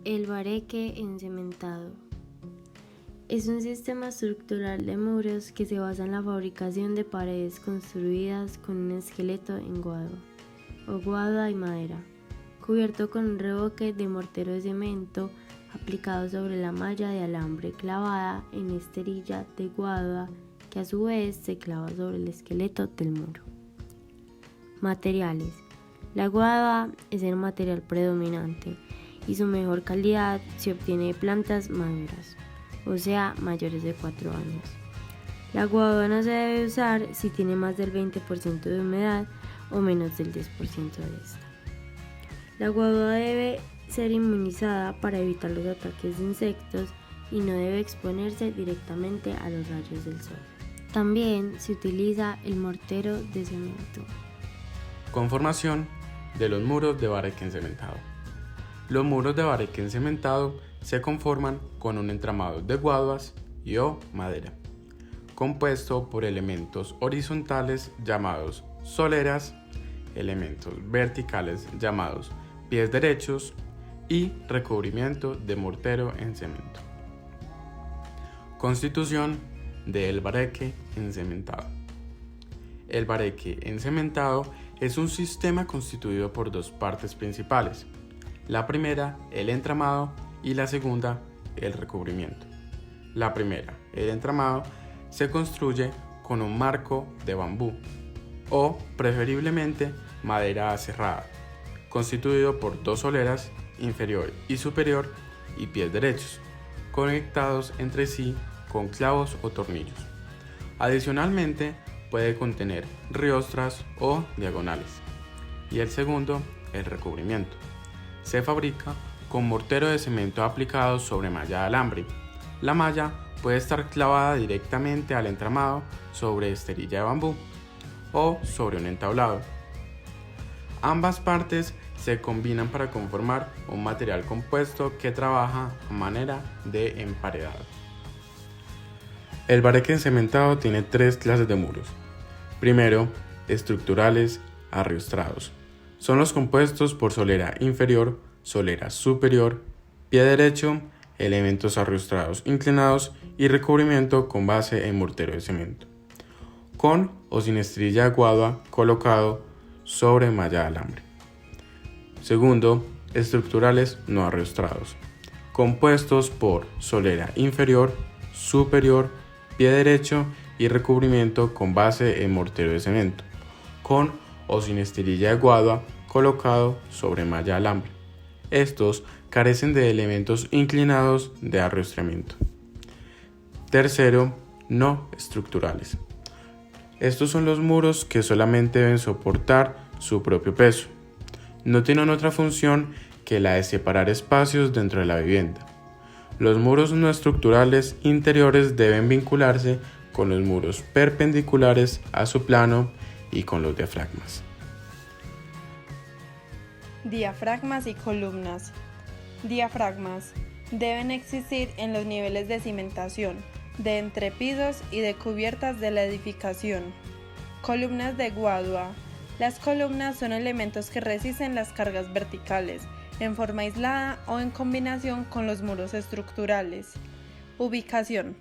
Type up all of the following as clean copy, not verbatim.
El bareque encementado es un sistema estructural de muros que se basa en la fabricación de paredes construidas con un esqueleto en guadua o guadua y madera, cubierto con un revoque de mortero de cemento aplicado sobre la malla de alambre clavada en esterilla de guadua que a su vez se clava sobre el esqueleto del muro. Materiales. La guadua es el material predominante y su mejor calidad se obtiene de plantas maduras, o sea, mayores de 4 años. La guadua no se debe usar si tiene más del 20% de humedad o menos del 10% de esta. La guadua debe ser inmunizada para evitar los ataques de insectos y no debe exponerse directamente a los rayos del sol. También se utiliza el mortero de cemento. Conformación de los muros de bareque encementado. Los muros de bareque encementado se conforman con un entramado de guaduas y o madera, compuesto por elementos horizontales llamados soleras, elementos verticales llamados pies derechos y recubrimiento de mortero en cemento. Constitución del bareque encementado. El bareque encementado es un sistema constituido por dos partes principales. La primera, el entramado, y la segunda, el recubrimiento. La primera, el entramado, se construye con un marco de bambú o, preferiblemente, madera aserrada, constituido por dos soleras, inferior y superior, y pies derechos, conectados entre sí con clavos o tornillos. Adicionalmente, puede contener riostras o diagonales. Y el segundo, el recubrimiento. Se fabrica con mortero de cemento aplicado sobre malla de alambre. La malla puede estar clavada directamente al entramado sobre esterilla de bambú o sobre un entablado. Ambas partes se combinan para conformar un material compuesto que trabaja a manera de emparedado. El bareque encementado tiene tres clases de muros. Primero, estructurales arriostrados. Son los compuestos por solera inferior, solera superior, pie derecho, elementos arriostrados inclinados y recubrimiento con base en mortero de cemento, con o sin estrella de guadua colocado sobre malla de alambre. Segundo, estructurales no arriostrados, compuestos por solera inferior, superior, pie derecho y recubrimiento con base en mortero de cemento, con o sin esterilla de guadua colocado sobre malla de alambre. Estos carecen de elementos inclinados de arriostramiento. Tercero, no estructurales. Estos son los muros que solamente deben soportar su propio peso. No tienen otra función que la de separar espacios dentro de la vivienda. Los muros no estructurales interiores deben vincularse con los muros perpendiculares a su plano y con los diafragmas. Diafragmas y columnas. Diafragmas deben existir en los niveles de cimentación, de entrepisos y de cubiertas de la edificación. Columnas de guadua. Las columnas son elementos que resisten las cargas verticales, en forma aislada o en combinación con los muros estructurales. Ubicación.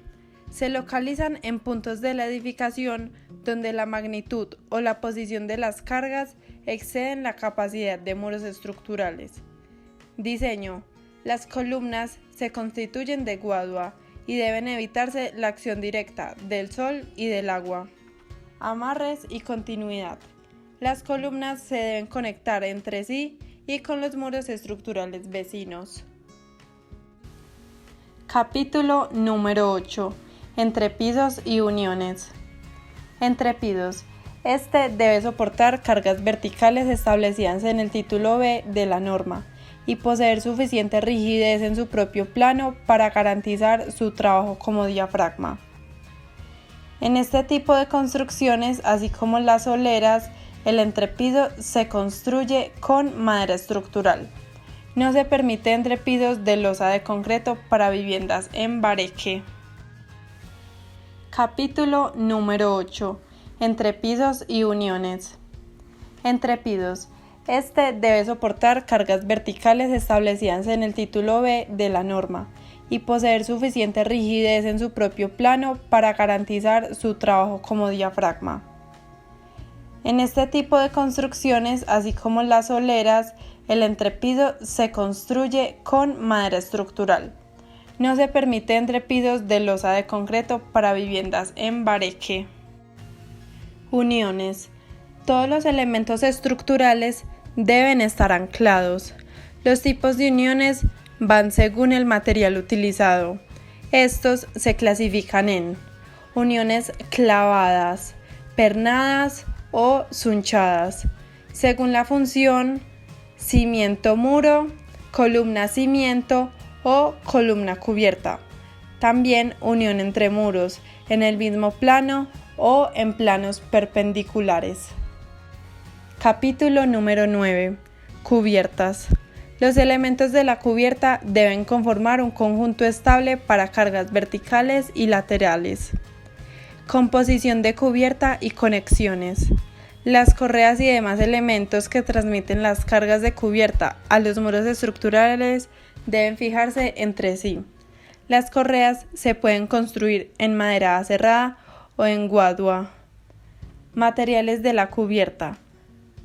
Se localizan en puntos de la edificación donde la magnitud o la posición de las cargas exceden la capacidad de muros estructurales. Diseño. Las columnas se constituyen de guadua y deben evitarse la acción directa del sol y del agua. Amarres y continuidad. Las columnas se deben conectar entre sí y con los muros estructurales vecinos. Capítulo número 8. Entrepisos y uniones. Entrepisos. Este debe soportar cargas verticales establecidas en el título B de la norma y poseer suficiente rigidez en su propio plano para garantizar su trabajo como diafragma. En este tipo de construcciones, así como las soleras, el entrepiso se construye con madera estructural. No se permite entrepisos de losa de concreto para viviendas en bareque. Capítulo número 8. Entrepisos y uniones. Entrepisos. Este debe soportar cargas verticales establecidas en el título B de la norma y poseer suficiente rigidez en su propio plano para garantizar su trabajo como diafragma. En este tipo de construcciones, así como las soleras, el entrepiso se construye con madera estructural. No se permite entrepisos de losa de concreto para viviendas en bareque. Uniones. Todos los elementos estructurales deben estar anclados. Los tipos de uniones van según el material utilizado. Estos se clasifican en uniones clavadas, pernadas o sunchadas, según la función cimiento-muro, columna-cimiento o columna-cubierta. También unión entre muros, en el mismo plano o en planos perpendiculares. Capítulo número 9. Cubiertas. Los elementos de la cubierta deben conformar un conjunto estable para cargas verticales y laterales. Composición de cubierta y conexiones. Las correas y demás elementos que transmiten las cargas de cubierta a los muros estructurales deben fijarse entre sí. Las correas se pueden construir en madera aserrada o en guadua. Materiales de la cubierta.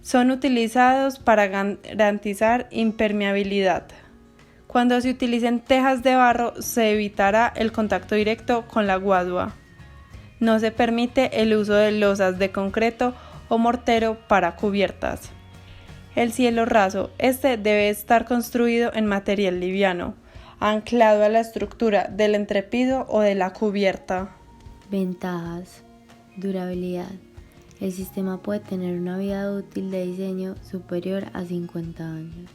Son utilizados para garantizar impermeabilidad. Cuando se utilicen tejas de barro, se evitará el contacto directo con la guadua. No se permite el uso de losas de concreto o mortero para cubiertas. El cielo raso. Este debe estar construido en material liviano, anclado a la estructura del entrepiso o de la cubierta. Ventajas. Durabilidad. El sistema puede tener una vida útil de diseño superior a 50 años.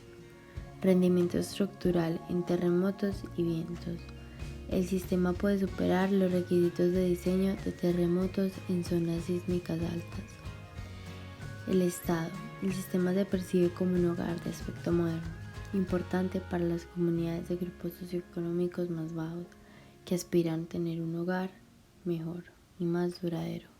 Rendimiento estructural en terremotos y vientos. El sistema puede superar los requisitos de diseño de terremotos en zonas sísmicas altas. El estado. El sistema se percibe como un hogar de aspecto moderno, importante para las comunidades de grupos socioeconómicos más bajos que aspiran a tener un hogar mejor y más duradero.